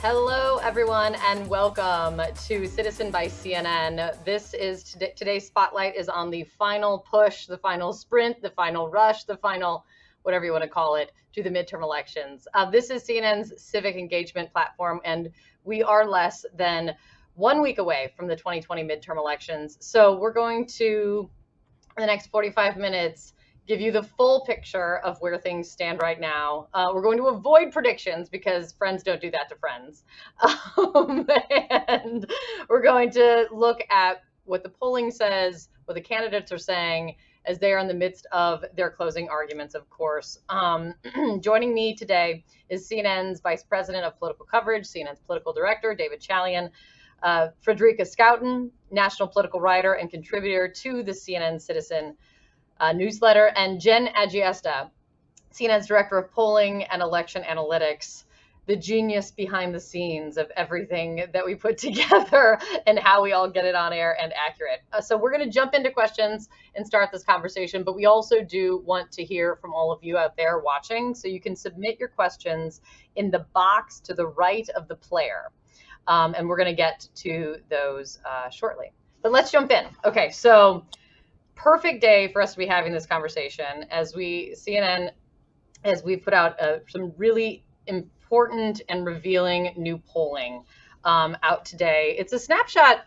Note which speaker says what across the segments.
Speaker 1: Hello, everyone, and welcome to Citizen by CNN. This is today's spotlight is on the final push, the final sprint, the final rush, the final whatever you want to call it to the midterm elections. This is CNN's civic engagement platform, and we are less than 1 week away from the 2020 midterm elections. So we're going to, in the next 45 minutes, give you the full picture of where things stand right now. We're going to avoid predictions because friends don't do that to friends. And we're going to look at what the polling says, what the candidates are saying as they are in the midst of their closing arguments, of course. Joining me today is CNN's Vice President of Political Coverage, CNN's Political Director, David Chalian, Frederica Schouten, national political writer and contributor to the CNN Citizen newsletter, and Jen Agiesta, CNN's Director of Polling and Election Analytics, the genius behind the scenes of everything that we put together and how we all get it on air and accurate. So we're going to jump into questions and start this conversation, but we also do want to hear from all of you out there watching, so you can submit your questions in the box to the right of the player. And we're going to get to those shortly. But let's jump in. Okay, so perfect day for us to be having this conversation as CNN, as we put out some really important and revealing new polling out today. It's a snapshot,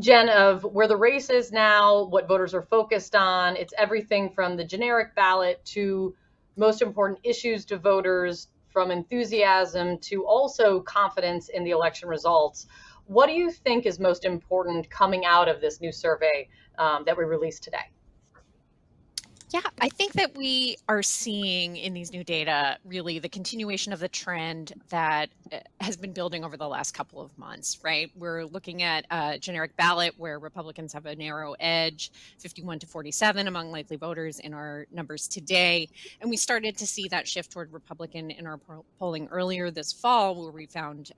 Speaker 1: Jen, of where the race is now, what voters are focused on. It's everything from the generic ballot to most important issues to voters, from enthusiasm to also confidence in the election results. What do you think is most important coming out of this new survey that we released today?
Speaker 2: Yeah, I think that we are seeing in these new data really the continuation of the trend that has been building over the last couple of months, right? We're looking at a generic ballot where Republicans have a narrow edge, 51 to 47 among likely voters in our numbers today. And we started to see that shift toward Republican in our polling earlier this fall, where we found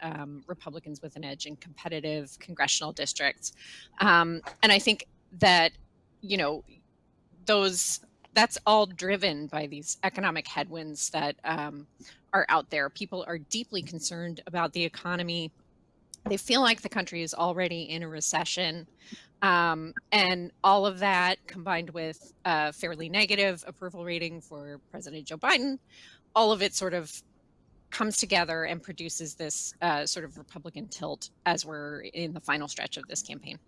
Speaker 2: Republicans with an edge in competitive congressional districts. And I think that, that's all driven by these economic headwinds that are out there. People are deeply concerned about the economy. They feel like the country is already in a recession. And all of that combined with a fairly negative approval rating for President Joe Biden, all of it sort of comes together and produces this sort of Republican tilt as we're in the final stretch of this campaign.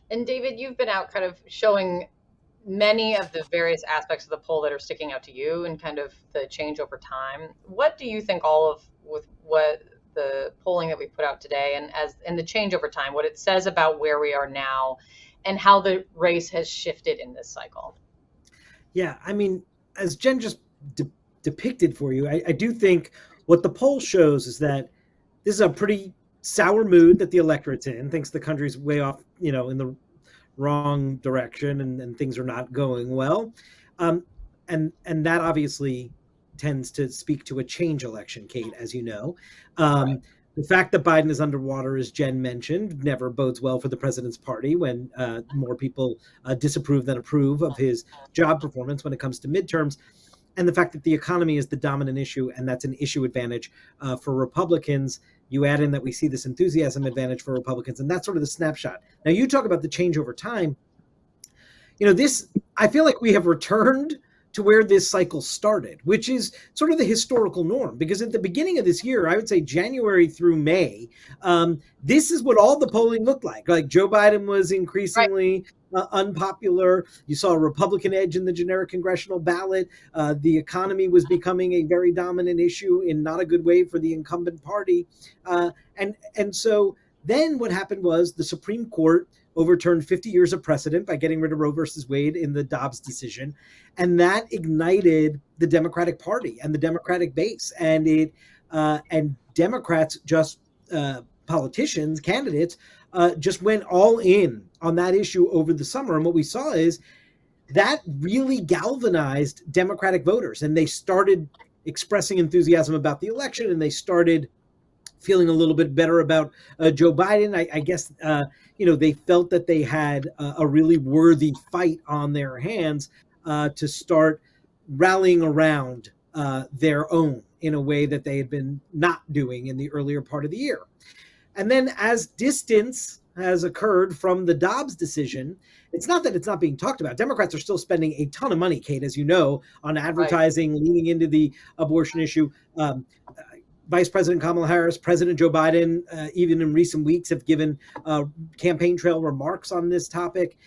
Speaker 1: And David, you've been out kind of showing many of the various aspects of the poll that are sticking out to you and kind of the change over time. What do you think with what the polling that we put out today and the change over time, what it says about where we are now and how the race has shifted in this cycle?
Speaker 3: Yeah, I mean, as Jen just depicted for you, I do think what the poll shows is that this is a pretty sour mood that the electorate's in, thinks the country's way off, in the wrong direction and things are not going well. And that obviously tends to speak to a change election, Kate, as you know. Right. The fact that Biden is underwater, as Jen mentioned, never bodes well for the president's party when more people disapprove than approve of his job performance when it comes to midterms. And the fact that the economy is the dominant issue, and that's an issue advantage for Republicans. You add in that we see this enthusiasm advantage for Republicans, and that's sort of the snapshot. Now, you talk about the change over time. I feel like we have returned to where this cycle started, which is sort of the historical norm. Because at the beginning of this year, I would say January through May, this is what all the polling looked like. Like Joe Biden was increasingly unpopular. You saw a Republican edge in the generic congressional ballot. The economy was becoming a very dominant issue in not a good way for the incumbent party. And so then what happened was the Supreme Court overturned 50 years of precedent by getting rid of Roe versus Wade in the Dobbs decision. And that ignited the Democratic Party and the Democratic base. And Democrats, politicians, candidates, just went all in on that issue over the summer. And what we saw is that really galvanized Democratic voters. And they started expressing enthusiasm about the election, and they started feeling a little bit better about Joe Biden. I guess, they felt that they had a really worthy fight on their hands to start rallying around their own in a way that they had been not doing in the earlier part of the year. And then as distance has occurred from the Dobbs decision, it's not that it's not being talked about. Democrats are still spending a ton of money, Kate, as you know, on advertising, leaning into the abortion issue. Vice President Kamala Harris, President Joe Biden, even in recent weeks, have given campaign trail remarks on this topic.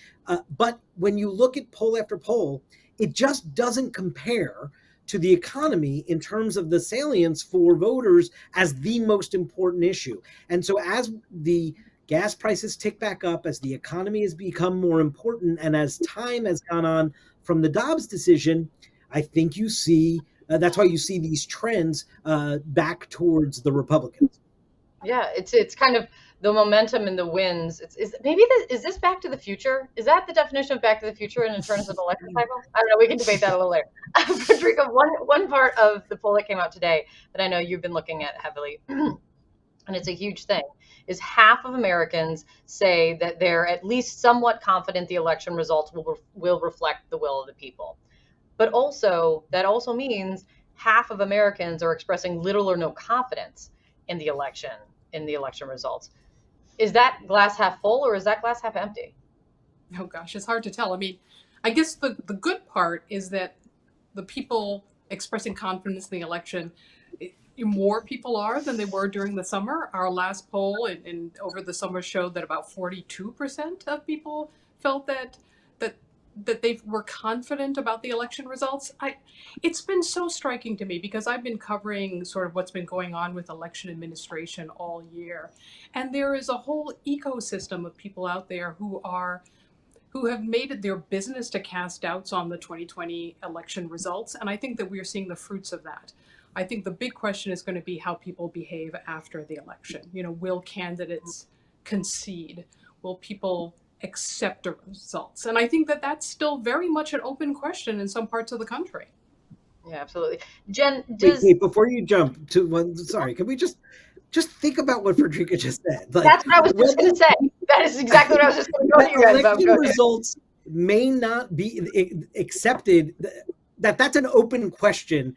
Speaker 3: But when you look at poll after poll, it just doesn't compare to the economy in terms of the salience for voters as the most important issue. And so as the gas prices tick back up, as the economy has become more important, and as time has gone on from the Dobbs decision, I think you see, that's why you see these trends back towards the Republicans.
Speaker 1: Yeah, it's kind of the momentum and the wins. Is this Back to the Future? Is that the definition of Back to the Future in terms of election cycle? I don't know. We can debate that a little later. Frederica, one part of the poll that came out today that I know you've been looking at heavily, and it's a huge thing, is half of Americans say that they're at least somewhat confident the election results will reflect the will of the people. But also, that also means half of Americans are expressing little or no confidence in the election results. Is that glass half full or is that glass half empty?
Speaker 4: Oh gosh, it's hard to tell. I mean, I guess the good part is that the people expressing confidence in the election, more people are than they were during the summer. Our last poll in over the summer showed that about 42% of people felt that they were confident about the election results. It's been so striking to me because I've been covering sort of what's been going on with election administration all year. And there is a whole ecosystem of people out there who have made it their business to cast doubts on the 2020 election results. And I think that we're seeing the fruits of that. I think the big question is going to be how people behave after the election. Will candidates concede? Will people accept the results? And I think that that's still very much an open question in some parts of the country.
Speaker 1: Yeah, absolutely. Jen,
Speaker 3: wait, before you jump to one, sorry, can we just think about what Frederica just said?
Speaker 1: That's what I was just going to say. That is exactly what I was just going to go to you guys about.
Speaker 3: Election results may not be accepted. That's an open question.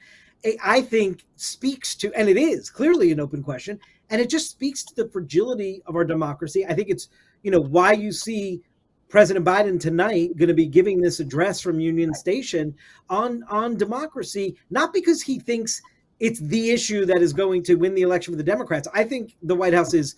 Speaker 3: I think speaks to, and it is clearly an open question, and it just speaks to the fragility of our democracy. I think it's why you see President Biden tonight going to be giving this address from Union Station on democracy, not because he thinks it's the issue that is going to win the election for the Democrats. I think the White House is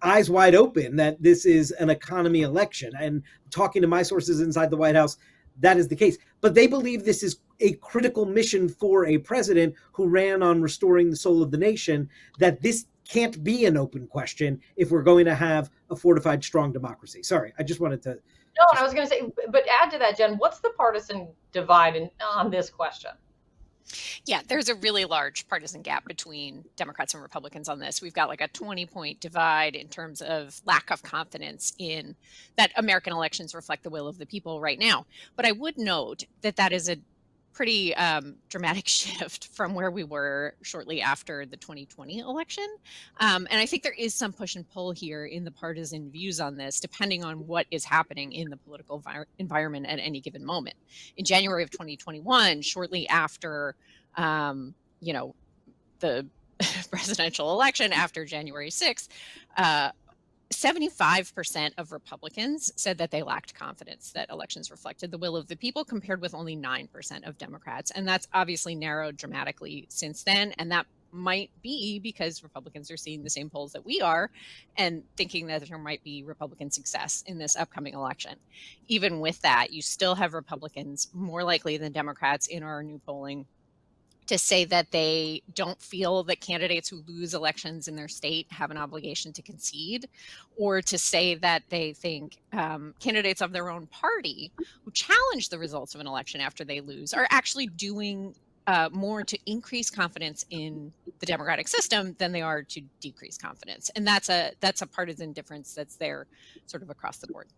Speaker 3: eyes wide open that this is an economy election. And talking to my sources inside the White House, that is the case. But they believe this is a critical mission for a president who ran on restoring the soul of the nation, that this can't be an open question if we're going to have a fortified, strong democracy. Sorry, I just wanted to.
Speaker 1: No, and I was going to say, but add to that, Jen, what's the partisan divide on this question?
Speaker 2: Yeah, there's a really large partisan gap between Democrats and Republicans on this. We've got like a 20-point divide in terms of lack of confidence in that American elections reflect the will of the people right now. But I would note that that is a pretty dramatic shift from where we were shortly after the 2020 election. And I think there is some push and pull here in the partisan views on this, depending on what is happening in the political environment at any given moment. In January of 2021, shortly after, the presidential election after January 6th, 75% of Republicans said that they lacked confidence that elections reflected the will of the people, compared with only 9% of Democrats. And that's obviously narrowed dramatically since then. And that might be because Republicans are seeing the same polls that we are and thinking that there might be Republican success in this upcoming election. Even with that, you still have Republicans more likely than Democrats in our new polling to say that they don't feel that candidates who lose elections in their state have an obligation to concede, or to say that they think candidates of their own party who challenge the results of an election after they lose are actually doing more to increase confidence in the democratic system than they are to decrease confidence. And that's a partisan difference that's there sort of across the board.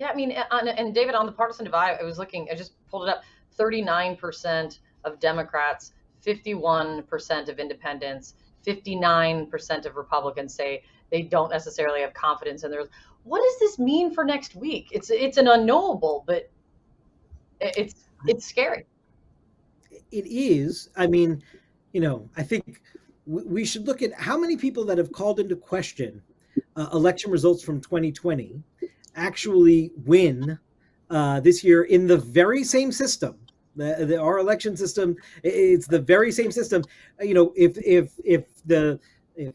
Speaker 1: Yeah, I mean, and David, on the partisan divide, I just pulled it up, 39% of Democrats, 51% of independents, 59% of Republicans say they don't necessarily have confidence in theirs. What does this mean for next week? It's an unknowable, but it's scary.
Speaker 3: It is. I mean, I think we should look at how many people that have called into question election results from 2020 actually win this year in the very same system. Our election system, it's the very same system. If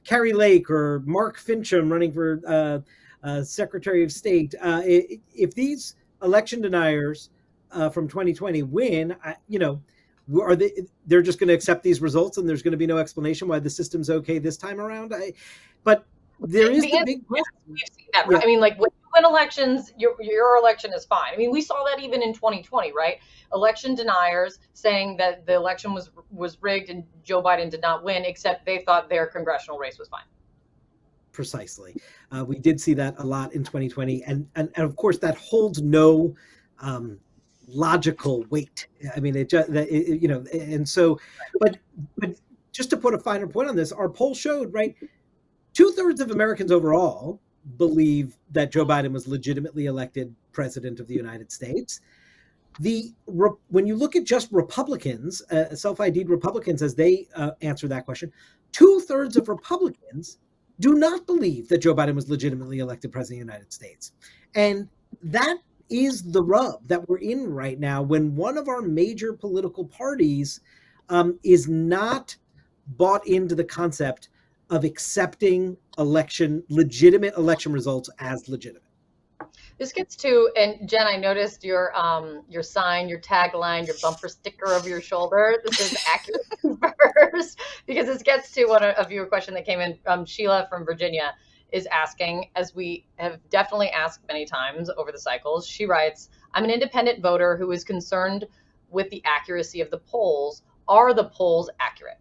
Speaker 3: Carrie Lake or Mark Fincham running for Secretary of State, if these election deniers from 2020 win, they're just going to accept these results and there's going to be no explanation why the system's okay this time around. But there is the big question.
Speaker 1: We've seen that, right? Yeah. I mean, like when you win elections, your election is fine. I mean, we saw that even in 2020, right? Election deniers saying that the election was rigged and Joe Biden did not win, except they thought their congressional race was fine.
Speaker 3: Precisely. We did see that a lot in 2020. And of course, that holds no logical weight. I mean, and so, but just to put a finer point on this, our poll showed, right, 2/3 of Americans overall believe that Joe Biden was legitimately elected president of the United States. When you look at just Republicans, self-ID'd Republicans, as they answer that question, 2/3 of Republicans do not believe that Joe Biden was legitimately elected president of the United States. And that is the rub that we're in right now when one of our major political parties is not bought into the concept of accepting legitimate election results as legitimate.
Speaker 1: This gets to, and Jen, I noticed your sign, your tagline, your bumper sticker over your shoulder. This is accurate first, because this gets to one of your question that came in. Sheila from Virginia is asking, as we have definitely asked many times over the cycles. She writes, "I'm an independent voter who is concerned with the accuracy of the polls. Are the polls accurate?"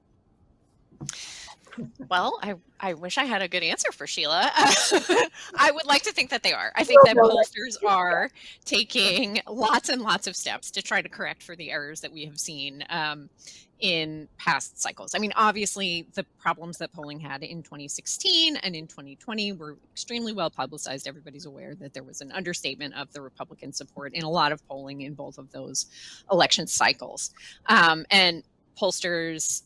Speaker 2: Well, I wish I had a good answer for Sheila. I would like to think that they are. I think that pollsters are taking lots and lots of steps to try to correct for the errors that we have seen in past cycles. I mean, obviously, the problems that polling had in 2016 and in 2020 were extremely well publicized. Everybody's aware that there was an understatement of the Republican support in a lot of polling in both of those election cycles. And pollsters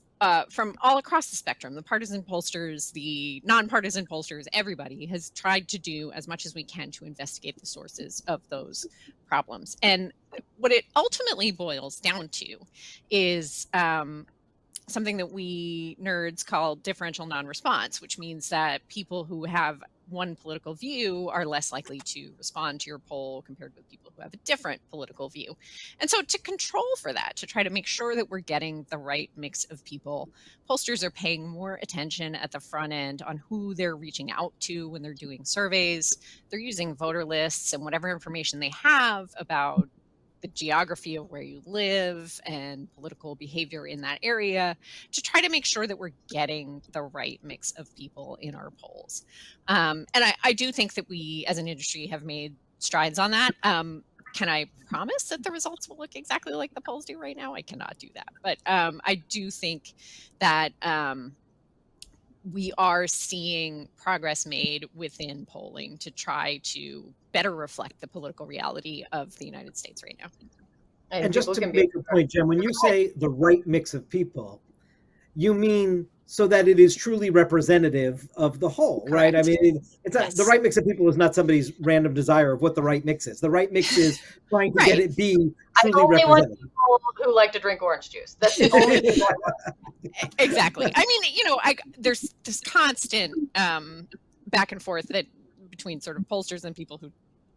Speaker 2: from all across the spectrum, the partisan pollsters, the nonpartisan pollsters, everybody has tried to do as much as we can to investigate the sources of those problems. And what it ultimately boils down to is something that we nerds call differential non-response, which means that people who have one political view are less likely to respond to your poll compared with people who have a different political view. And so to control for that, to try to make sure that we're getting the right mix of people, pollsters are paying more attention at the front end on who they're reaching out to when they're doing surveys. They're using voter lists and whatever information they have about the geography of where you live and political behavior in that area to try to make sure that we're getting the right mix of people in our polls. And I do think that we as an industry have made strides on that. Can I promise that the results will look exactly like the polls do right now? I cannot do that. But I do think that we are seeing progress made within polling to try to better reflect the political reality of the United States right now.
Speaker 3: And just to make a point, Jen, when you say the right mix of people, you mean so that it is truly representative of the whole, right? I mean, it's yes. The right mix of people is not somebody's random desire of what the right mix is. The right mix is trying to get it be truly representative. I only want
Speaker 1: people who like to drink orange juice. That's the only people I want.
Speaker 2: Exactly. I mean, there's this constant back and forth that between sort of pollsters and people who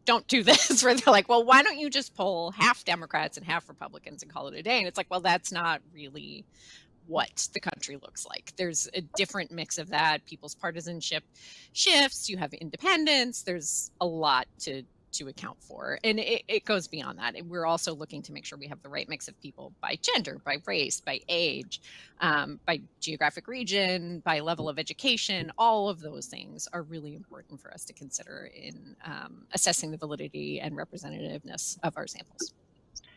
Speaker 2: don't do this, where they're like, well, why don't you just poll half Democrats and half Republicans and call it a day? And it's like, well, that's not really what the country looks like. There's a different mix of that. People's partisanship shifts. You have independents. There's a lot to account for. And it goes beyond that. And we're also looking to make sure we have the right mix of people by gender, by race, by age, by geographic region, by level of education. All of those things are really important for us to consider in assessing the validity and representativeness of our samples.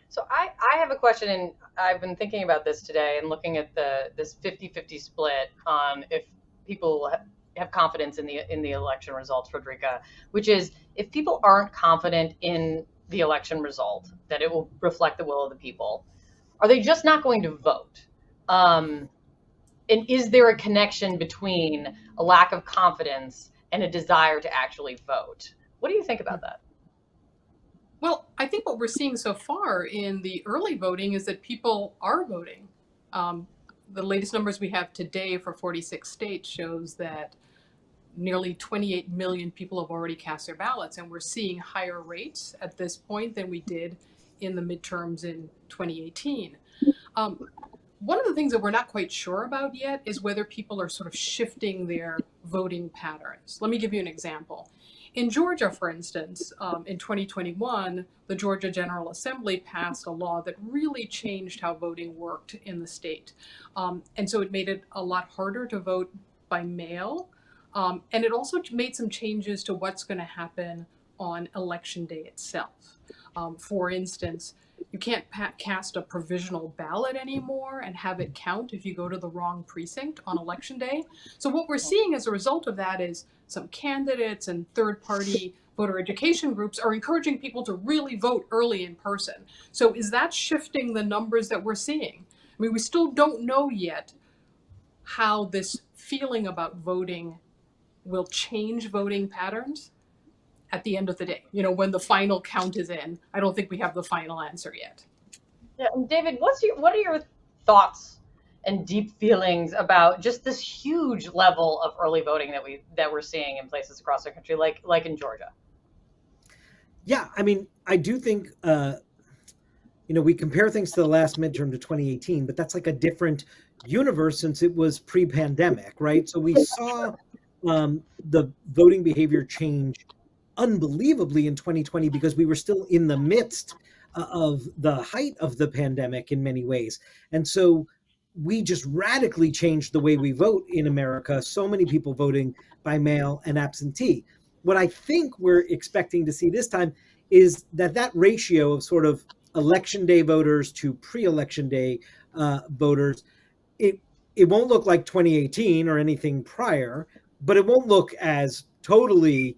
Speaker 1: So I have a question, and I've been thinking about this today and looking at this 50-50 split on if people have confidence in the election results, Frederica, which is if people aren't confident in the election result, that it will reflect the will of the people, are they just not going to vote? and is there a connection between a lack of confidence and a desire to actually vote? What do you think about that?
Speaker 4: Well, I think what we're seeing so far in the early voting is that people are voting. The latest numbers we have today for 46 states shows that nearly 28 million people have already cast their ballots, and we're seeing higher rates at this point than we did in the midterms in 2018. One of the things that we're not quite sure about yet is whether people are sort of shifting their voting patterns. Let me give you an example. In Georgia, for instance, in 2021, the Georgia General Assembly passed a law that really changed how voting worked in the state. And so it made it a lot harder to vote by mail. And it also made some changes to what's going to happen on election day itself. For instance, you can't cast a provisional ballot anymore and have it count if you go to the wrong precinct on election day. So what we're seeing as a result of that is some candidates and third-party voter education groups are encouraging people to really vote early in person. So is that shifting the numbers that we're seeing? I mean, we still don't know yet how this feeling about voting will change voting patterns at the end of the day. You know, when the final count is in, I don't think we have the final answer yet.
Speaker 1: Yeah, and David, what are your thoughts and deep feelings about just this huge level of early voting that we're seeing in places across the country, like in Georgia?
Speaker 3: Yeah, I mean, I do think we compare things to the last midterm to 2018, but that's like a different universe since it was pre-pandemic, right? So we saw the voting behavior change unbelievably in 2020 because we were still in the midst of the height of the pandemic in many ways. And so we just radically changed the way we vote in America. So many people voting by mail and absentee. What I think we're expecting to see this time is that ratio of sort of election day voters to pre-election day voters, it won't look like 2018 or anything prior, but it won't look as totally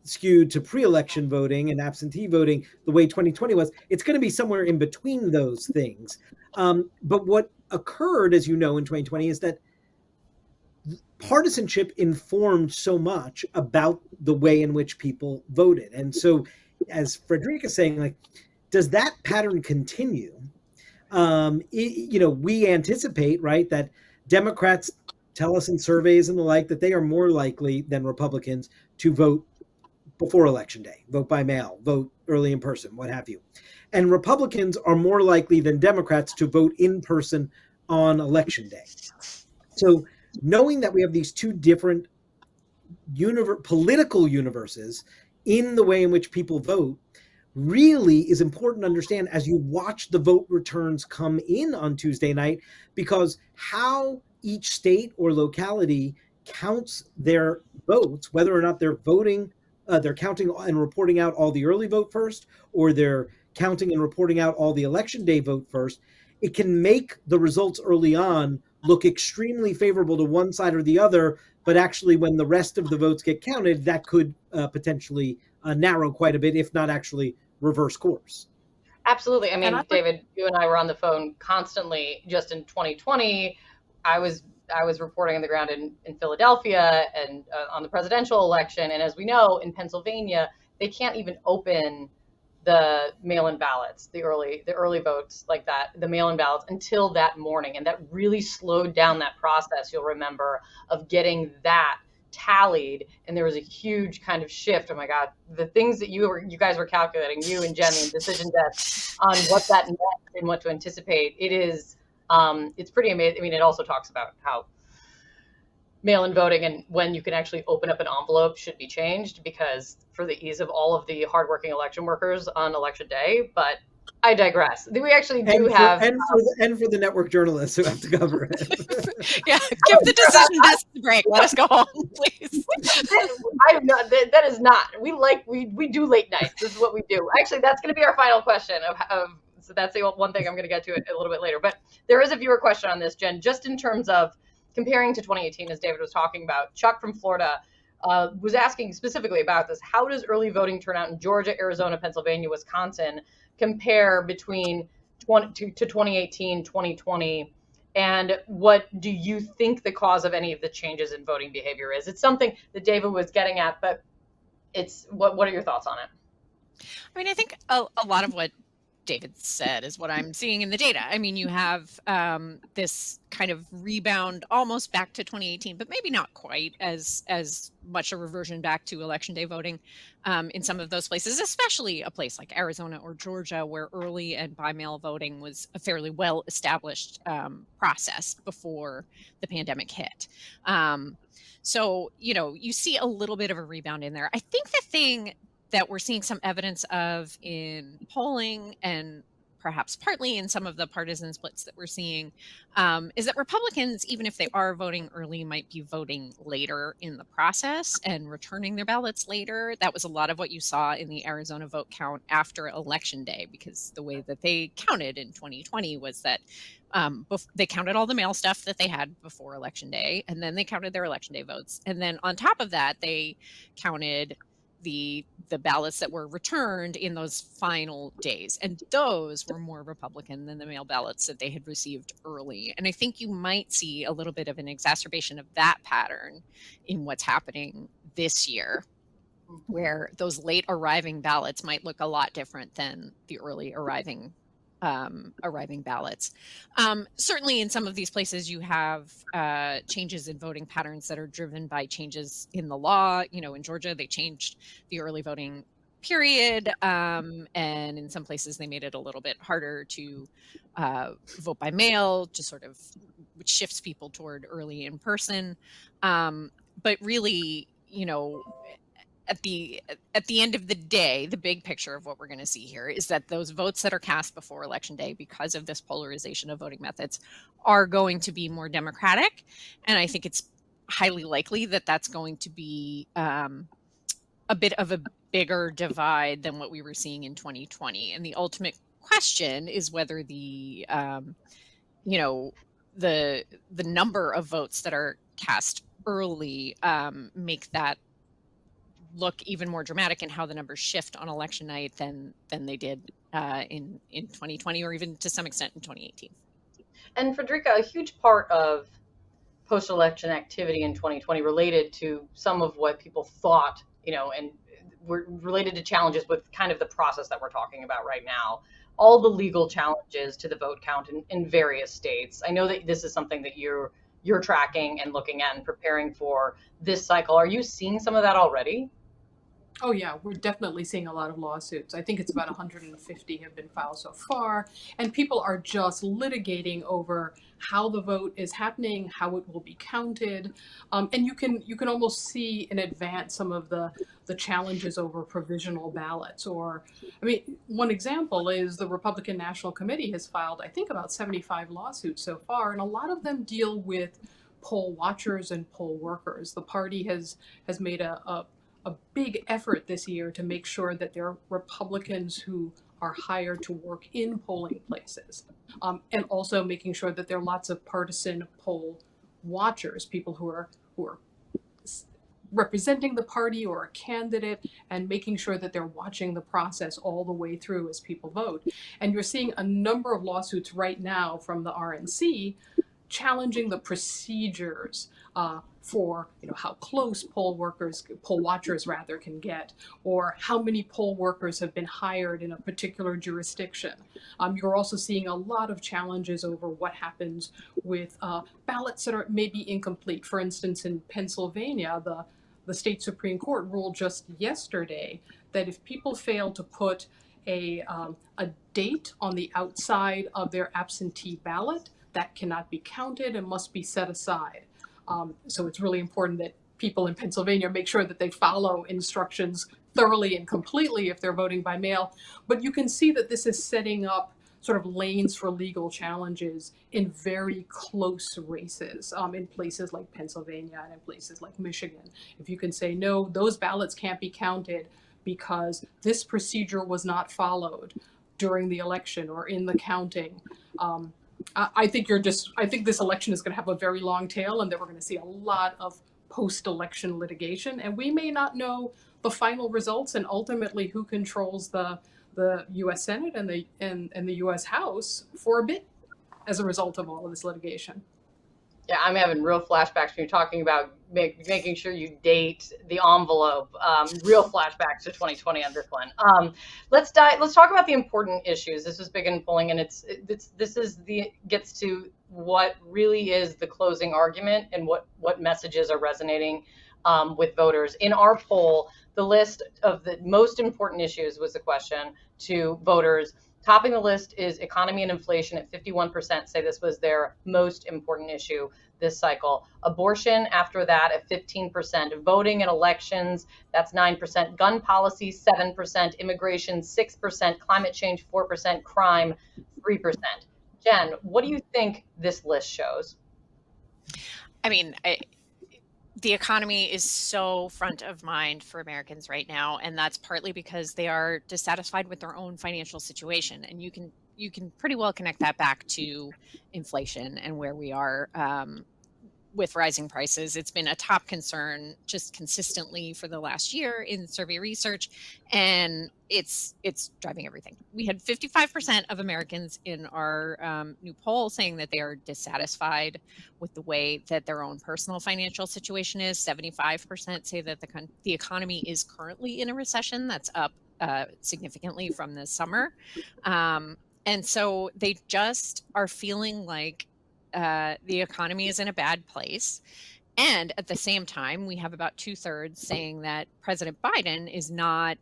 Speaker 3: skewed to pre-election voting and absentee voting the way 2020 was. It's going to be somewhere in between those things. But what occurred, as you know, in 2020 is that partisanship informed so much about the way in which people voted. And so, as Frederica is saying, like, does that pattern continue? We anticipate, right, that Democrats tell us in surveys and the like that they are more likely than Republicans to vote before election day, vote by mail, vote early in person, what have you. And Republicans are more likely than Democrats to vote in person on election day. So knowing that we have these two different political universes in the way in which people vote really is important to understand as you watch the vote returns come in on Tuesday night, because how each state or locality counts their votes, whether or not they're voting, they're counting and reporting out all the early vote first, or they're counting and reporting out all the election day vote first, it can make the results early on look extremely favorable to one side or the other. But actually, when the rest of the votes get counted, that could potentially narrow quite a bit, if not actually reverse course.
Speaker 1: Absolutely. I mean, David, you and I were on the phone constantly just in 2020. I was reporting on the ground in Philadelphia and on the presidential election. And as we know, in Pennsylvania, they can't even open the mail-in ballots, the early votes like that, the mail-in ballots until that morning. And that really slowed down that process, you'll remember, of getting that tallied. And there was a huge kind of shift. Oh my God, the things that you guys were calculating, you and Jen, and decision desk on what that meant and what to anticipate. It is, it's pretty amazing. I mean, it also talks about how mail-in voting and when you can actually open up an envelope should be changed, because for the ease of all of the hardworking election workers on election day. But I digress. We actually do have
Speaker 3: for the network journalists who have to cover it.
Speaker 2: Yeah, give the decision desk a break. Let us go home, please.
Speaker 1: That is not. We do late nights. This is what we do. Actually, that's going to be our final question so that's the one thing I'm going to get to it a little bit later. But there is a viewer question on this, Jen, just in terms of comparing to 2018, as David was talking about. Chuck from Florida was asking specifically about this. How does early voting turnout in Georgia, Arizona, Pennsylvania, Wisconsin compare between 2018, 2020, And what do you think the cause of any of the changes in voting behavior is? It's something that David was getting at, but it's what are your thoughts on it?
Speaker 2: I mean, I think a lot of what David said is what I'm seeing in the data. I mean, you have this kind of rebound almost back to 2018, but maybe not quite as much a reversion back to election day voting in some of those places, especially a place like Arizona or Georgia, where early and by mail voting was a fairly well established process before the pandemic hit. So, you see a little bit of a rebound in there. I think the thing that we're seeing some evidence of in polling and perhaps partly in some of the partisan splits that we're seeing is that Republicans, even if they are voting early, might be voting later in the process and returning their ballots later. That was a lot of what you saw in the Arizona vote count after Election Day, because the way that they counted in 2020 was that they counted all the mail stuff that they had before Election Day, and then they counted their Election Day votes. And then on top of that, they counted the ballots that were returned in those final days, and those were more Republican than the mail ballots that they had received early. And I think you might see a little bit of an exacerbation of that pattern in what's happening this year, where those late arriving ballots might look a lot different than the early arriving ballots. Certainly in some of these places you have changes in voting patterns that are driven by changes in the law. In Georgia, they changed the early voting period, and in some places they made it a little bit harder to vote by mail, which shifts people toward early in person. But really, at the end of the day, the big picture of what we're going to see here is that those votes that are cast before Election Day, because of this polarization of voting methods, are going to be more Democratic. And I think it's highly likely that that's going to be a bit of a bigger divide than what we were seeing in 2020. And the ultimate question is whether the number of votes that are cast early make that look even more dramatic in how the numbers shift on election night than they did in 2020, or even to some extent in 2018.
Speaker 1: And Frederica, a huge part of post-election activity in 2020 related to some of what people thought, and were related to challenges with kind of the process that we're talking about right now. All the legal challenges to the vote count in various states. I know that this is something that you're tracking and looking at and preparing for this cycle. Are you seeing some of that already?
Speaker 4: Oh yeah, we're definitely seeing a lot of lawsuits. I think it's about 150 have been filed so far, and people are just litigating over how the vote is happening, how it will be counted, and you can almost see in advance some of the challenges over provisional ballots. Or, I mean, one example is the Republican National Committee has filed, I think, about 75 lawsuits so far, and a lot of them deal with poll watchers and poll workers. The party has made a big effort this year to make sure that there are Republicans who are hired to work in polling places, and also making sure that there are lots of partisan poll watchers, people who are representing the party or a candidate, and making sure that they're watching the process all the way through as people vote. And you're seeing a number of lawsuits right now from the RNC challenging the procedures for how close poll watchers can get, or how many poll workers have been hired in a particular jurisdiction. You're also seeing a lot of challenges over what happens with ballots that are maybe incomplete. For instance, in Pennsylvania, the state Supreme Court ruled just yesterday that if people fail to put a date on the outside of their absentee ballot, that cannot be counted and must be set aside. So it's really important that people in Pennsylvania make sure that they follow instructions thoroughly and completely if they're voting by mail. But you can see that this is setting up sort of lanes for legal challenges in very close races, in places like Pennsylvania and in places like Michigan. If you can say, no, those ballots can't be counted because this procedure was not followed during the election or in the counting, I think this election is going to have a very long tail, and that we're going to see a lot of post-election litigation, and we may not know the final results and ultimately who controls the U.S. Senate and the U.S. House for a bit. as a result of all of this litigation.
Speaker 1: Yeah, I'm having real flashbacks when you're talking about making sure you date the envelope. Real flashbacks to 2020 on this one. Let's talk about the important issues. This was big in polling, and gets to what really is the closing argument and what messages are resonating with voters. In our poll, the list of the most important issues was the question to voters. Topping the list is economy and inflation at 51% say this was their most important issue this cycle. Abortion after that at 15%. Voting and elections, that's 9%. Gun policy, 7%. Immigration, 6%. Climate change, 4%. Crime, 3%. Jen, what do you think this list shows?
Speaker 2: I mean, the economy is so front of mind for Americans right now, and that's partly because they are dissatisfied with their own financial situation. And you can pretty well connect that back to inflation and where we are with rising prices. It's been a top concern just consistently for the last year in survey research, and it's driving everything. We had 55% of Americans in our new poll saying that they are dissatisfied with the way that their own personal financial situation is. 75% say that the economy is currently in a recession. That's up significantly from this summer. And so they just are feeling like the economy is in a bad place. And at the same time, we have about 2/3 saying that President Biden is not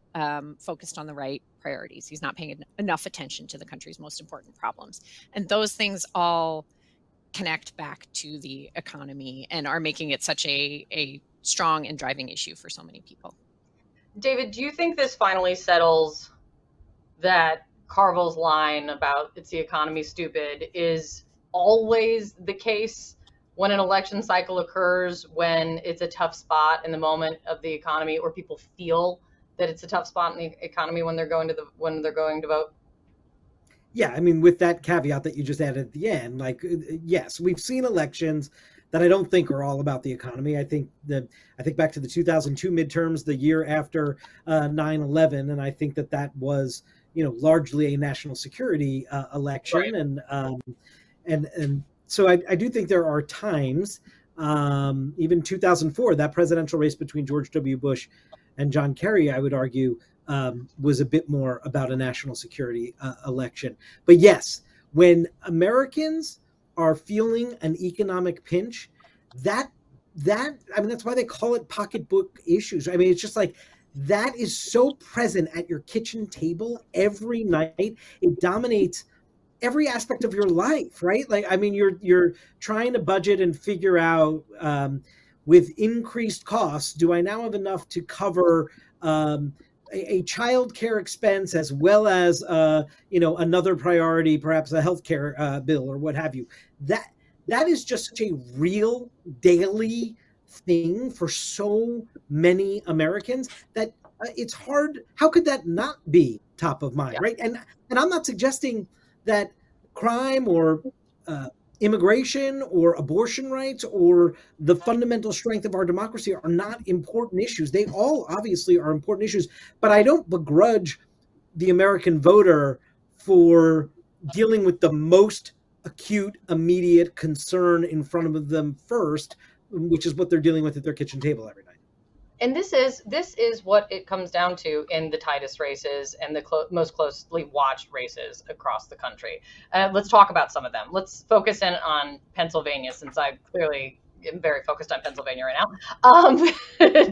Speaker 2: focused on the right priorities. He's not paying enough attention to the country's most important problems. And those things all connect back to the economy and are making it such a strong and driving issue for so many people.
Speaker 1: David, do you think this finally settles that Carville's line about it's the economy stupid is always the case when an election cycle occurs, when it's a tough spot in the moment of the economy, or people feel that it's a tough spot in the economy when they're going to vote?
Speaker 3: Yeah, I mean, with that caveat that you just added at the end, like, yes, we've seen elections that I don't think are all about the economy. I think back to the 2002 midterms, the year after 9/11, and I think that was, largely a national security election,
Speaker 1: right.
Speaker 3: And so I do think there are times, even 2004, that presidential race between George W. Bush and John Kerry, I would argue, was a bit more about a national security election. But yes, when Americans are feeling an economic pinch, that's why they call it pocketbook issues. I mean, it's just like that is so present at your kitchen table every night. It dominates every aspect of your life, right? Like, I mean, you're trying to budget and figure out with increased costs, do I now have enough to cover a child care expense as well as another priority, perhaps a healthcare bill or what have you. That is just such a real daily thing for so many Americans that it's hard. How could that not be top of mind, right? And I'm not suggesting that crime or immigration or abortion rights or the fundamental strength of our democracy are not important issues. They all obviously are important issues, but I don't begrudge the American voter for dealing with the most acute, immediate concern in front of them first, which is what they're dealing with at their kitchen table every night.
Speaker 1: And this is what it comes down to in the tightest races and the most closely watched races across the country. Let's talk about some of them. Let's focus in on Pennsylvania, since I clearly am very focused on Pennsylvania right now.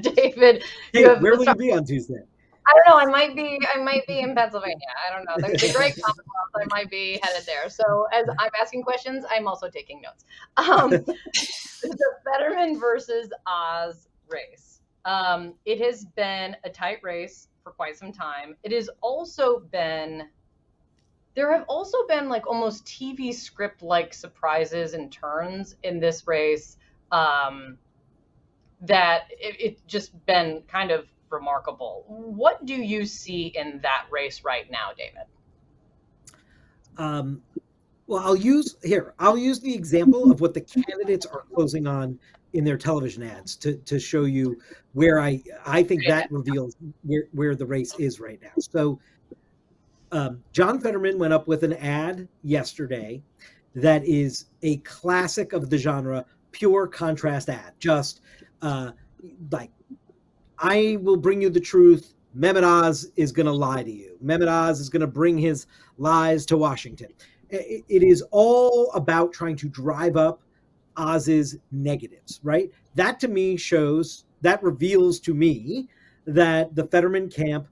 Speaker 1: David,
Speaker 3: hey, where will you be on Tuesday?
Speaker 1: I don't know. I might be in Pennsylvania. I don't know. There's a great Commonwealth. I might be headed there. So as I'm asking questions, I'm also taking notes. The Fetterman versus Oz race. It has been a tight race for quite some time. There have also been like almost TV script like surprises and turns in this race, that it's just been kind of remarkable. What do you see in that race right now, David?
Speaker 3: Well, I'll use the example of what the candidates are closing on in their television ads to show you where I think that reveals where the race is right now. So John Fetterman went up with an ad yesterday that is a classic of the genre, pure contrast ad. Just like, I will bring you the truth. Mehmet Oz is going to lie to you. Mehmet Oz is going to bring his lies to Washington. It is all about trying to drive up Oz's negatives, right? That to me reveals to me that the Fetterman camp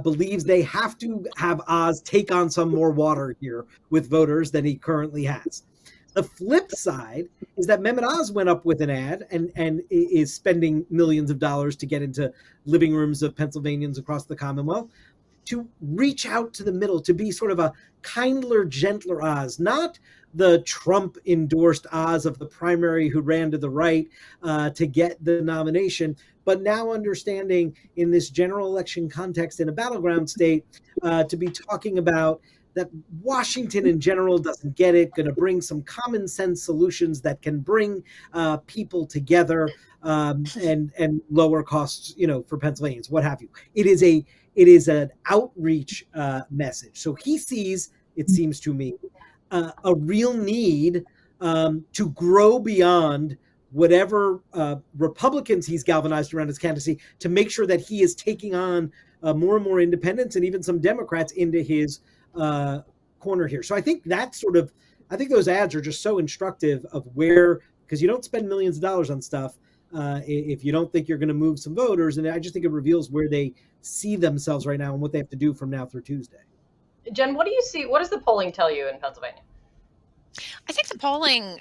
Speaker 3: believes they have to have Oz take on some more water here with voters than he currently has. The flip side is that Mehmet Oz went up with an ad and is spending millions of dollars to get into living rooms of Pennsylvanians across the Commonwealth to reach out to the middle, to be sort of a kindler, gentler Oz, not the Trump-endorsed Oz of the primary who ran to the right to get the nomination, but now understanding in this general election context in a battleground state to be talking about that Washington in general doesn't get it, going to bring some common sense solutions that can bring people together and lower costs, for Pennsylvanians, what have you. It is an outreach message. So he sees, it seems to me, a real need to grow beyond whatever Republicans he's galvanized around his candidacy to make sure that he is taking on more and more independents and even some Democrats into his corner here. So I think I think those ads are just so instructive of where, because you don't spend millions of dollars on stuff if you don't think you're going to move some voters. And I just think it reveals where they see themselves right now and what they have to do from now through Tuesday.
Speaker 1: Jen, what do you see? What does the polling tell you in Pennsylvania?
Speaker 2: I think the polling,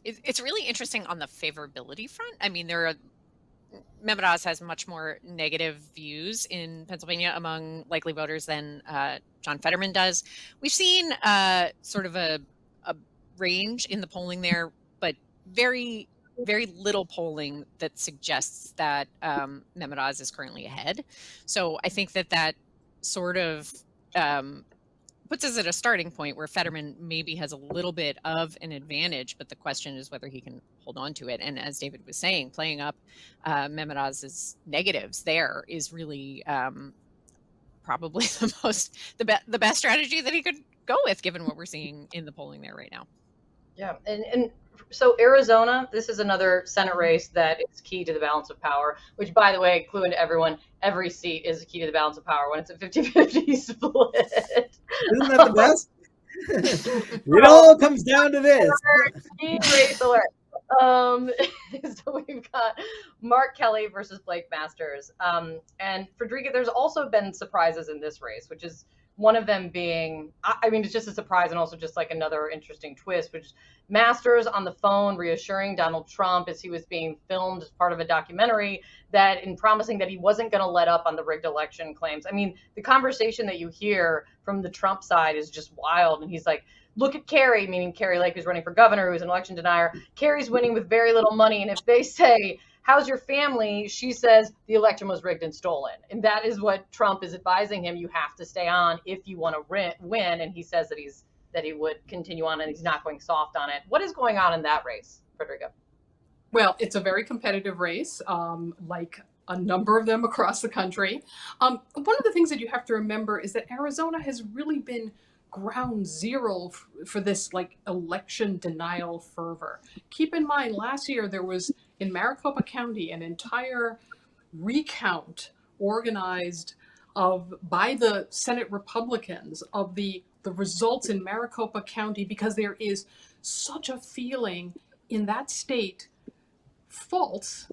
Speaker 2: it's really interesting on the favorability front. I mean, Mehmet Oz has much more negative views in Pennsylvania among likely voters than John Fetterman does. We've seen sort of a range in the polling there, but very, very little polling that suggests that Mehmet Oz is currently ahead. So I think that sort of puts us at a starting point where Fetterman maybe has a little bit of an advantage, but the question is whether he can hold on to it. And as David was saying, playing up Mehmet Oz's negatives there is really probably the best strategy that he could go with, given what we're seeing in the polling there right now.
Speaker 1: Yeah, and so Arizona, this is another Senate race that is key to the balance of power, which, by the way, clue into everyone, every seat is key to the balance of power when it's a 50-50 split.
Speaker 3: Isn't that the best? It all comes down to this.
Speaker 1: Race alert. So we've got Mark Kelly versus Blake Masters. And Frederica, there's also been surprises in this race, which is one of them being, I mean, it's just a surprise and also just like another interesting twist, which Masters on the phone reassuring Donald Trump as he was being filmed as part of a documentary that in promising that he wasn't going to let up on the rigged election claims. I mean, the conversation that you hear from the Trump side is just wild. And he's like, look at Kerry, meaning Kerry Lake, who's running for governor, who's an election denier. Kerry's winning with very little money. And if they say, how's your family? She says the election was rigged and stolen. And that is what Trump is advising him. You have to stay on if you want to win. And he says that he would continue on and he's not going soft on it. What is going on in that race, Frederica?
Speaker 4: Well, it's a very competitive race, like a number of them across the country. One of the things that you have to remember is that Arizona has really been ground zero for this like election denial fervor. Keep in mind, last year there was in Maricopa County an entire recount organized by the Senate Republicans of the results in Maricopa County, because there is such a feeling in that state, false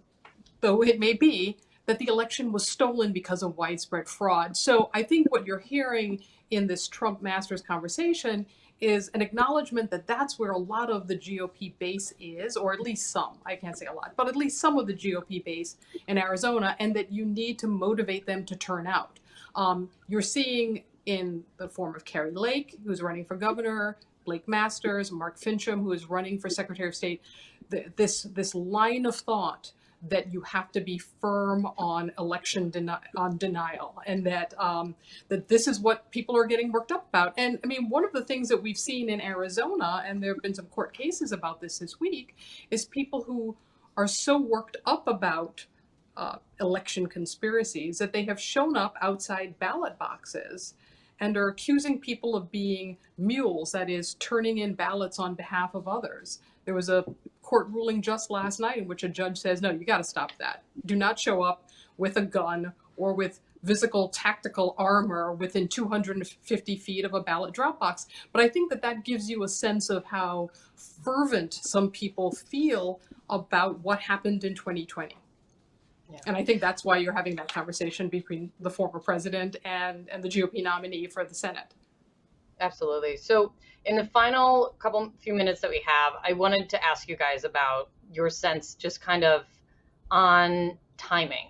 Speaker 4: though it may be, that the election was stolen because of widespread fraud. So I think what you're hearing in this Trump Masters conversation is an acknowledgement that that's where a lot of the GOP base is, or at least some, I can't say a lot, but at least some of the GOP base in Arizona, and that you need to motivate them to turn out. You're seeing in the form of Kerry Lake, who's running for governor, Blake Masters, Mark Finchem, who is running for Secretary of State, this line of thought that you have to be firm on election denial, and that that this is what people are getting worked up about. And I mean, one of the things that we've seen in Arizona, and there have been some court cases about this week, is people who are so worked up about election conspiracies that they have shown up outside ballot boxes and are accusing people of being mules, that is, turning in ballots on behalf of others. There was a court ruling just last night in which a judge says, no, you got to stop that. Do not show up with a gun or with physical tactical armor within 250 feet of a ballot drop box. But I think that that gives you a sense of how fervent some people feel about what happened in 2020.
Speaker 1: Yeah.
Speaker 4: And I think that's why you're having that conversation between the former president and the GOP nominee for the Senate.
Speaker 1: Absolutely. So in the final few minutes that we have, I wanted to ask you guys about your sense just kind of on timing.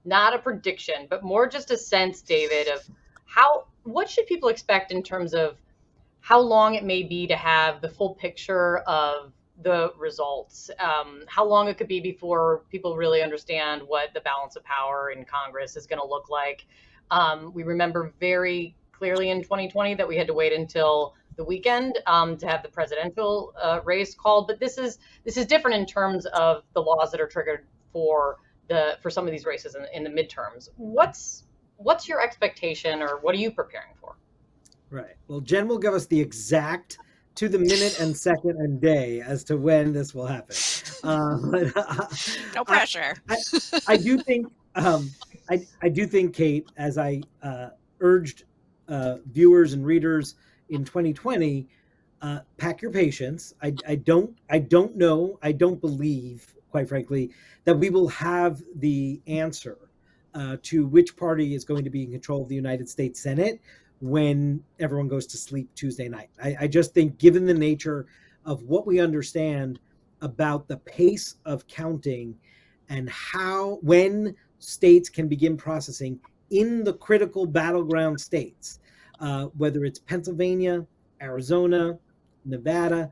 Speaker 1: Not a prediction, but more just a sense, David, of what should people expect in terms of how long it may be to have the full picture of the results, how long it could be before people really understand what the balance of power in Congress is going to look like. We remember very clearly in 2020 that we had to wait until the weekend to have the presidential race called, but this is different in terms of the laws that are triggered for some of these races in the midterms. What's your expectation, or what are you preparing for?
Speaker 3: Right. Well, Jen will give us the exact to the minute and second and day as to when this will happen.
Speaker 2: No pressure.
Speaker 3: I do think, I do think, Kate, as I urged viewers and readers in 2020, pack your patience. I don't know. I don't believe, quite frankly, that we will have the answer to which party is going to be in control of the United States Senate when everyone goes to sleep Tuesday night. I just think, given the nature of what we understand about the pace of counting and when states can begin processing in the critical battleground states, whether it's Pennsylvania, Arizona, Nevada,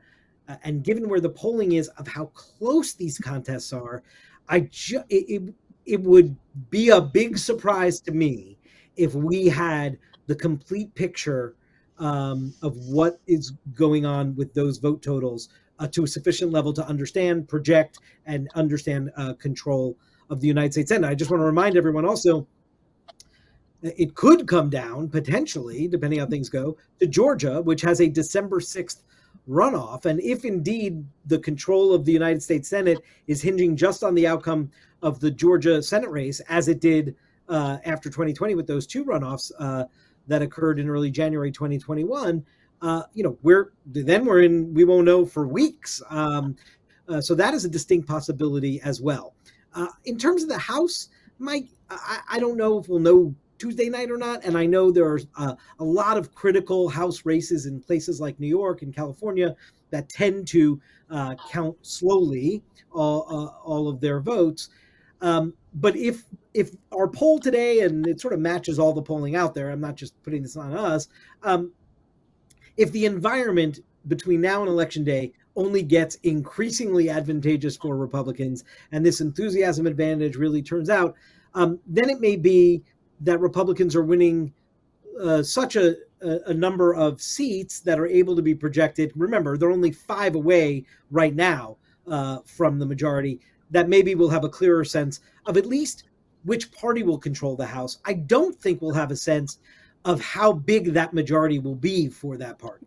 Speaker 3: and given where the polling is of how close these contests are, it would be a big surprise to me if we had the complete picture of what is going on with those vote totals to a sufficient level to understand, project, and understand control of the United States Senate. I just want to remind everyone also, it could come down potentially, depending how things go, to Georgia, which has a December 6th runoff. And if indeed the control of the United States Senate is hinging just on the outcome of the Georgia Senate race, as it did after 2020 with those two runoffs that occurred in early January 2021, we won't know for weeks. So that is a distinct possibility as well. In terms of the House, Mike, I don't know if we'll know Tuesday night or not. And I know there are a lot of critical House races in places like New York and California that tend to count slowly all of their votes. But if our poll today, and it sort of matches all the polling out there, I'm not just putting this on us, if the environment between now and Election Day only gets increasingly advantageous for Republicans, and this enthusiasm advantage really turns out, then it may be that Republicans are winning such a number of seats that are able to be projected. Remember, they're only 5 away right now from the majority, that maybe we'll have a clearer sense of at least which party will control the House. I don't think we'll have a sense of how big that majority will be for that party.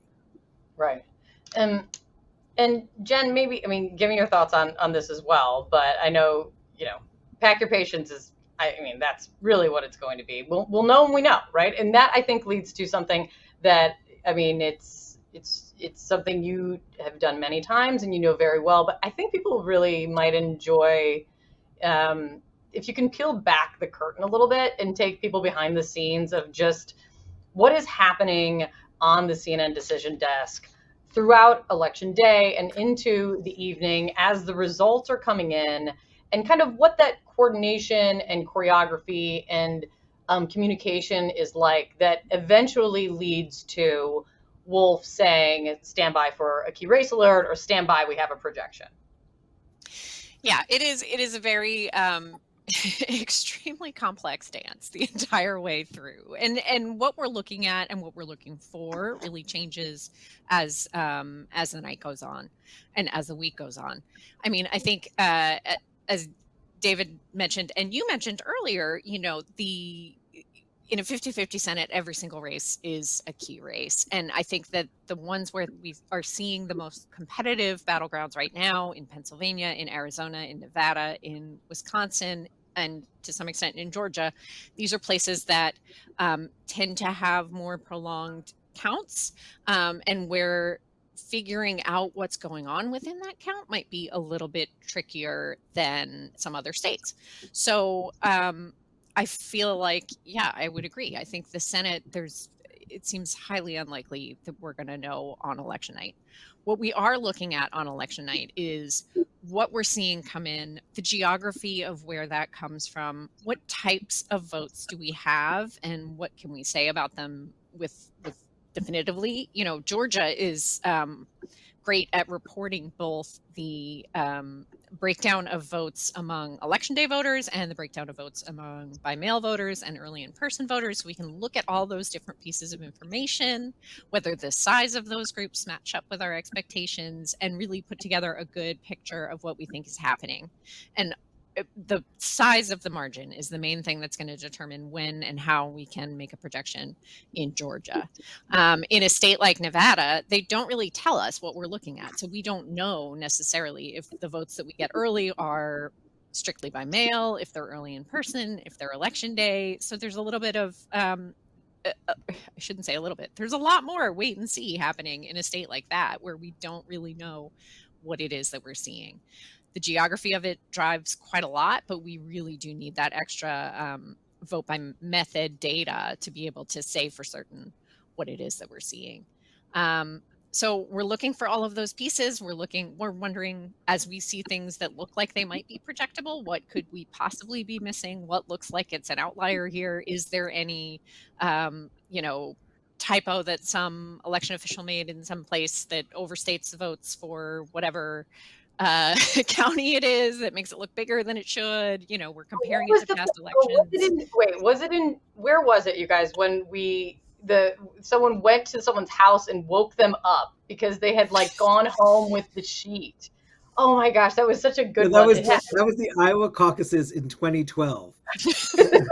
Speaker 1: Right. And Jen, maybe, give me your thoughts on this as well, but I know, pack your patience is, that's really what it's going to be. We'll know when we know, right? And that, I think, leads to something that, it's something you have done many times and you know very well, but I think people really might enjoy if you can peel back the curtain a little bit and take people behind the scenes of just what is happening on the CNN decision desk throughout Election Day and into the evening as the results are coming in, and kind of what that coordination and choreography and communication is like that eventually leads to Wolf saying, stand by for a key race alert, or stand by, we have a projection.
Speaker 2: Yeah, it is a very extremely complex dance the entire way through, and what we're looking at and what we're looking for really changes as the night goes on and as the week goes on. I think as David mentioned and you mentioned earlier, in a 50-50 Senate, every single race is a key race. And I think that the ones where we are seeing the most competitive battlegrounds right now in Pennsylvania, in Arizona, in Nevada, in Wisconsin, and to some extent in Georgia, these are places that tend to have more prolonged counts, and where figuring out what's going on within that count might be a little bit trickier than some other states. So I feel like, yeah, I would agree. I think the Senate, it seems highly unlikely that we're going to know on election night. What we are looking at on election night is what we're seeing come in, the geography of where that comes from, what types of votes do we have, and what can we say about them with definitively. You know, Georgia is great at reporting both the breakdown of votes among election day voters and the breakdown of votes among by mail voters and early in-person voters. So we can look at all those different pieces of information, whether the size of those groups match up with our expectations, and really put together a good picture of what we think is happening. And the size of the margin is the main thing that's going to determine when and how we can make a projection in Georgia. In a state like Nevada, they don't really tell us what we're looking at. So we don't know necessarily if the votes that we get early are strictly by mail, if they're early in person, if they're election day. So there's a little bit of, I shouldn't say a little bit, there's a lot more wait and see happening in a state like that where we don't really know what it is that we're seeing. The geography of it drives quite a lot, but we really do need that extra vote by method data to be able to say for certain what it is that we're seeing. So we're looking for all of those pieces. We're wondering, as we see things that look like they might be projectable, what could we possibly be missing? What looks like it's an outlier here? Is there any, typo that some election official made in some place that overstates the votes for whatever county it is, that makes it look bigger than it should? You know, we're comparing it to past elections.
Speaker 1: Where was it, you guys, when someone went to someone's house and woke them up because they had gone home with the sheet? Oh my gosh, that was such a good one.
Speaker 3: That was the Iowa caucuses in 2012. The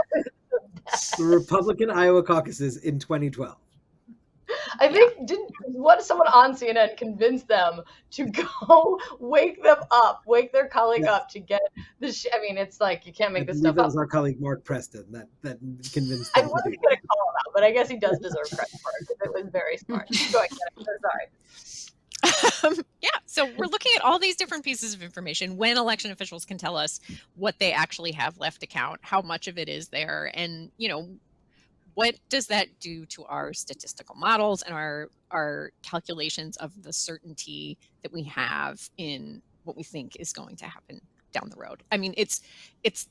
Speaker 3: Republican Iowa caucuses in 2012.
Speaker 1: I think didn't someone on CNN convince them to go wake their colleague up to get the I mean, it's like, you can't make this stuff up.
Speaker 3: That was our colleague Mark Preston that convinced them.
Speaker 1: I wasn't going to call him out, but I guess he does deserve credit for it because it was very smart. Go ahead, I'm so sorry.
Speaker 2: So we're looking at all these different pieces of information when election officials can tell us what they actually have left to count, how much of it is there, and what does that do to our statistical models and our calculations of the certainty that we have in what we think is going to happen down the road? I mean, it's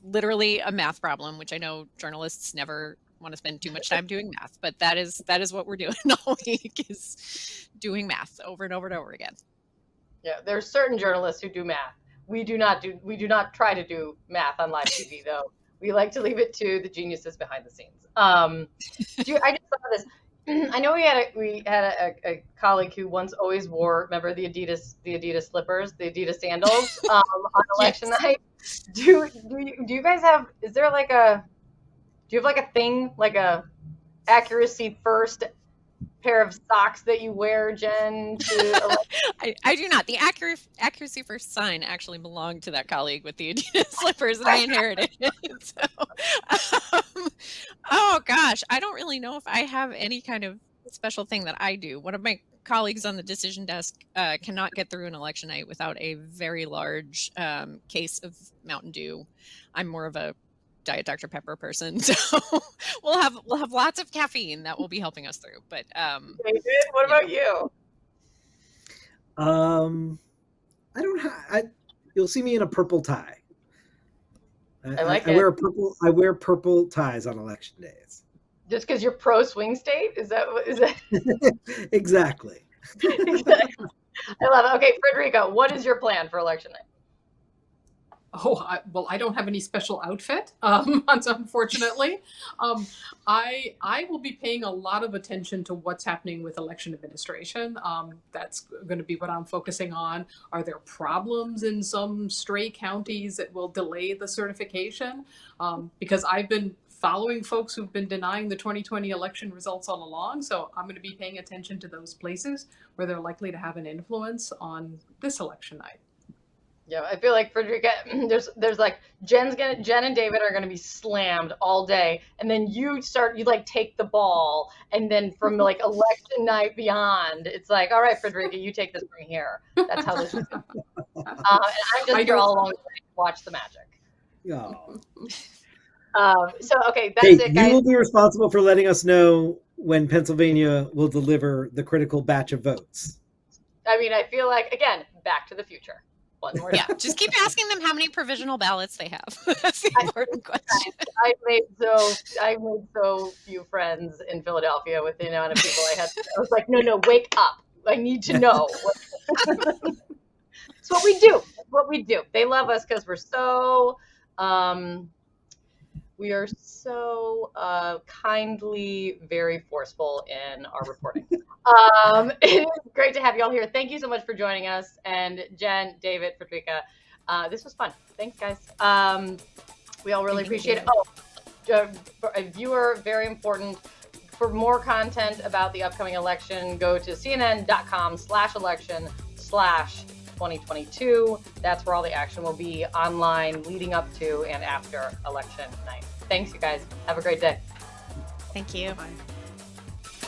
Speaker 2: literally a math problem, which I know journalists never want to spend too much time doing math, but that is what we're doing all week, is doing math over and over and over again.
Speaker 1: Yeah, there's certain journalists who do math. We do not try to do math on live TV, though. We like to leave it to the geniuses behind the scenes. I just thought this. I know we had a colleague who once always wore, remember the Adidas slippers, the Adidas sandals on election night. Do you guys have? Is there do you have a thing, like a accuracy first pair of socks that you wear, Jen?
Speaker 2: I do not. The accuracy first sign actually belonged to that colleague with the Adidas slippers, and I inherited it. So, oh gosh, I don't really know if I have any kind of special thing that I do. One of my colleagues on the decision desk cannot get through an election night without a very large case of Mountain Dew. I'm more of a Diet Dr. Pepper person, so we'll have lots of caffeine that will be helping us through. But
Speaker 1: David, what about you?
Speaker 3: I don't have. You'll see me in a purple tie.
Speaker 1: I
Speaker 3: wear purple ties on election days.
Speaker 1: Just because you're pro swing state? Is that?
Speaker 3: Exactly.
Speaker 1: Exactly. I love it. Okay, Frederica, what is your plan for election night?
Speaker 4: Oh, I don't have any special outfit, unfortunately. I will be paying a lot of attention to what's happening with election administration. That's going to be what I'm focusing on. Are there problems in some stray counties that will delay the certification? Because I've been following folks who've been denying the 2020 election results all along. So I'm going to be paying attention to those places where they're likely to have an influence on this election night.
Speaker 1: Yeah, I feel like Frederica, there's like Jen and David are gonna be slammed all day, and then you like take the ball, and then from like election night beyond, it's like, all right, Frederica, you take this from here. That's how this is going. And I'm just here all along to watch the magic.
Speaker 3: Oh.
Speaker 1: So okay, that's
Speaker 3: Hey,
Speaker 1: it, guys.
Speaker 3: you will be responsible for letting us know when Pennsylvania will deliver the critical batch of votes.
Speaker 1: I mean, I feel like, again, Back to the Future. One more
Speaker 2: Yeah,
Speaker 1: time.
Speaker 2: just keep asking them how many provisional ballots they have. That's the important question.
Speaker 1: I made so few friends in Philadelphia with the amount of people I had. I was like, no, wake up. I need to know. It's what we do. It's what we do. They love us because we're so kindly very forceful in our reporting. It is great to have you all here. Thank you so much for joining us. And Jen, David, Frederica, this was fun. Thanks, guys. We all really appreciate it. Oh, for a viewer, very important. For more content about the upcoming election, go to cnn.com/election/2022. That's where all the action will be online leading up to and after election night. Thanks, you guys. Have a great day.
Speaker 2: Thank you.
Speaker 4: Bye.